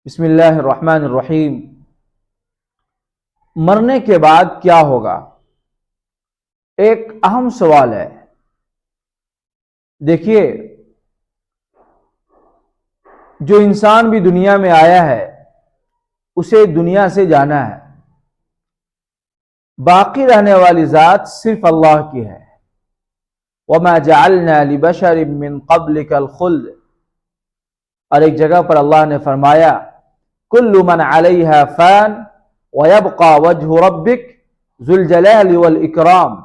بسم اللہ الرحمن الرحیم۔ مرنے کے بعد کیا ہوگا؟ ایک اہم سوال ہے۔ دیکھیے، جو انسان بھی دنیا میں آیا ہے اسے دنیا سے جانا ہے۔ باقی رہنے والی ذات صرف اللہ کی ہے۔ وَمَا جَعَلْنَا لِبَشَرٍ مِّن قَبْلِكَ الْخُلْدَ۔ اور ایک جگہ پر اللہ نے فرمایا كُلُّ مَنْ عَلَيْهَا فَانٍ وَيَبْقَى وَجْهُ رَبِّكَ ذُو الْجَلَالِ وَالْإِكْرَامِ۔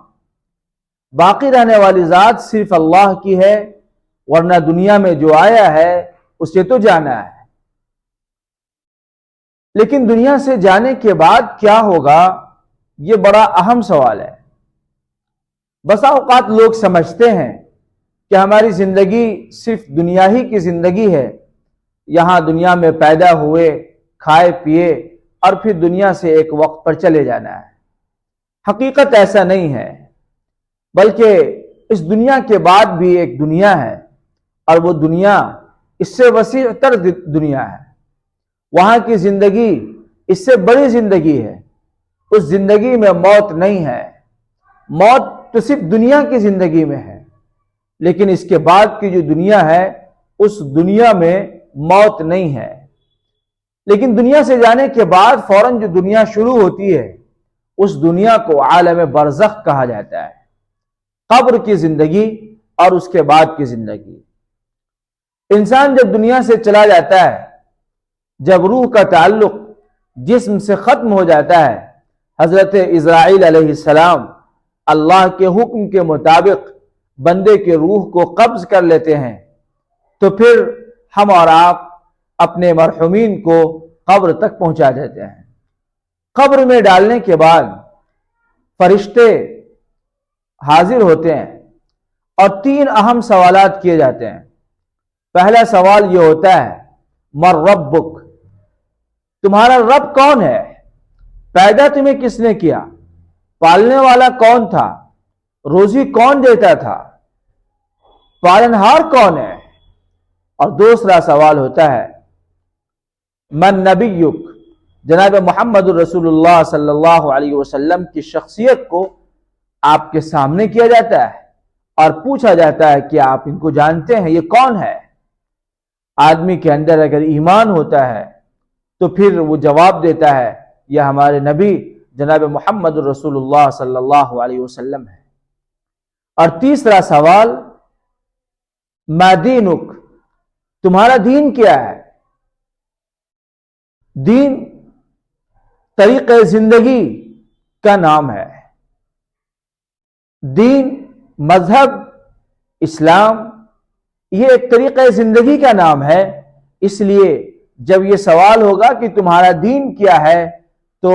باقی رہنے والی ذات صرف اللہ کی ہے، ورنہ دنیا میں جو آیا ہے اسے تو جانا ہے۔ لیکن دنیا سے جانے کے بعد کیا ہوگا، یہ بڑا اہم سوال ہے۔ بسا اوقات لوگ سمجھتے ہیں کہ ہماری زندگی صرف دنیا ہی کی زندگی ہے، یہاں دنیا میں پیدا ہوئے، کھائے پیے اور پھر دنیا سے ایک وقت پر چلے جانا ہے۔ حقیقت ایسا نہیں ہے، بلکہ اس دنیا کے بعد بھی ایک دنیا ہے، اور وہ دنیا اس سے وسیع تر دنیا ہے۔ وہاں کی زندگی اس سے بڑی زندگی ہے۔ اس زندگی میں موت نہیں ہے۔ موت تو صرف دنیا کی زندگی میں ہے، لیکن اس کے بعد کی جو دنیا ہے اس دنیا میں موت نہیں ہے۔ لیکن دنیا سے جانے کے بعد فوراً جو دنیا شروع ہوتی ہے اس دنیا کو عالم برزخ کہا جاتا ہے۔ قبر کی زندگی اور اس کے بعد کی زندگی۔ انسان جب دنیا سے چلا جاتا ہے، جب روح کا تعلق جسم سے ختم ہو جاتا ہے، حضرت اسرائیل علیہ السلام اللہ کے حکم کے مطابق بندے کے روح کو قبض کر لیتے ہیں، تو پھر ہم اور آپ اپنے مرحومین کو قبر تک پہنچا دیتے ہیں۔ قبر میں ڈالنے کے بعد فرشتے حاضر ہوتے ہیں اور تین اہم سوالات کیے جاتے ہیں۔ پہلا سوال یہ ہوتا ہے من ربک، تمہارا رب کون ہے؟ پیدا تمہیں کس نے کیا؟ پالنے والا کون تھا؟ روزی کون دیتا تھا؟ پالنہار کون ہے؟ اور دوسرا سوال ہوتا ہے من نبیک، جناب محمد الرسول اللہ صلی اللہ علیہ وسلم کی شخصیت کو آپ کے سامنے کیا جاتا ہے اور پوچھا جاتا ہے کہ آپ ان کو جانتے ہیں، یہ کون ہے؟ آدمی کے اندر اگر ایمان ہوتا ہے تو پھر وہ جواب دیتا ہے یہ ہمارے نبی جناب محمد الرسول اللہ صلی اللہ علیہ وسلم ہے۔ اور تیسرا سوال ما دینک، تمہارا دین کیا ہے؟ دین طریقہ زندگی کا نام ہے۔ دین، مذہب، اسلام، یہ ایک طریقہ زندگی کا نام ہے۔ اس لیے جب یہ سوال ہوگا کہ تمہارا دین کیا ہے، تو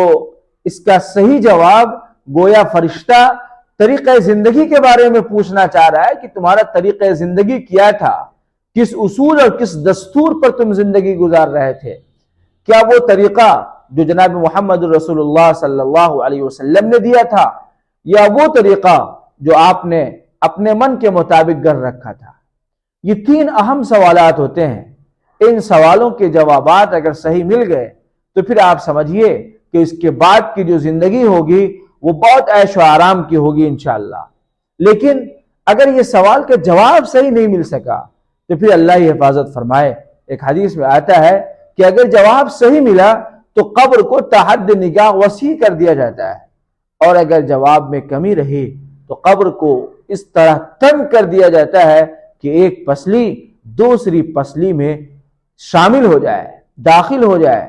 اس کا صحیح جواب گویا فرشتہ طریقہ زندگی کے بارے میں پوچھنا چاہ رہا ہے کہ تمہارا طریقہ زندگی کیا تھا، کس اصول اور کس دستور پر تم زندگی گزار رہے تھے؟ کیا وہ طریقہ جو جناب محمد رسول اللہ صلی اللہ علیہ وسلم نے دیا تھا، یا وہ طریقہ جو آپ نے اپنے من کے مطابق گر رکھا تھا؟ یہ تین اہم سوالات ہوتے ہیں۔ ان سوالوں کے جوابات اگر صحیح مل گئے تو پھر آپ سمجھیے کہ اس کے بعد کی جو زندگی ہوگی وہ بہت عیش و آرام کی ہوگی انشاءاللہ۔ لیکن اگر یہ سوال کا جواب صحیح نہیں مل سکا تو پھر اللہ ہی حفاظت فرمائے۔ ایک حدیث میں آتا ہے کہ اگر جواب صحیح ملا تو قبر کو تحد نگاہ وسیع کر دیا جاتا ہے، اور اگر جواب میں کمی رہی تو قبر کو اس طرح تنگ کر دیا جاتا ہے کہ ایک پسلی دوسری پسلی میں شامل ہو جائے، داخل ہو جائے۔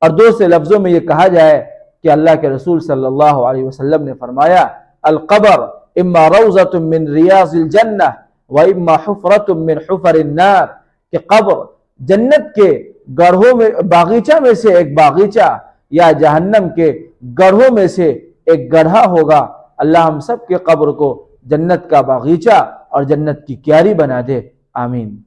اور دوسرے لفظوں میں یہ کہا جائے کہ اللہ کے رسول صلی اللہ علیہ وسلم نے فرمایا القبر اما روضۃ من ریاض الجنہ و اما حفرۃ من حفر النار، کہ قبر جنت کے گڑھوں میں باغیچہ میں سے ایک باغیچہ یا جہنم کے گڑھوں میں سے ایک گڑھا ہوگا۔ اللہ ہم سب کے قبر کو جنت کا باغیچہ اور جنت کی کیاری بنا دے، آمین۔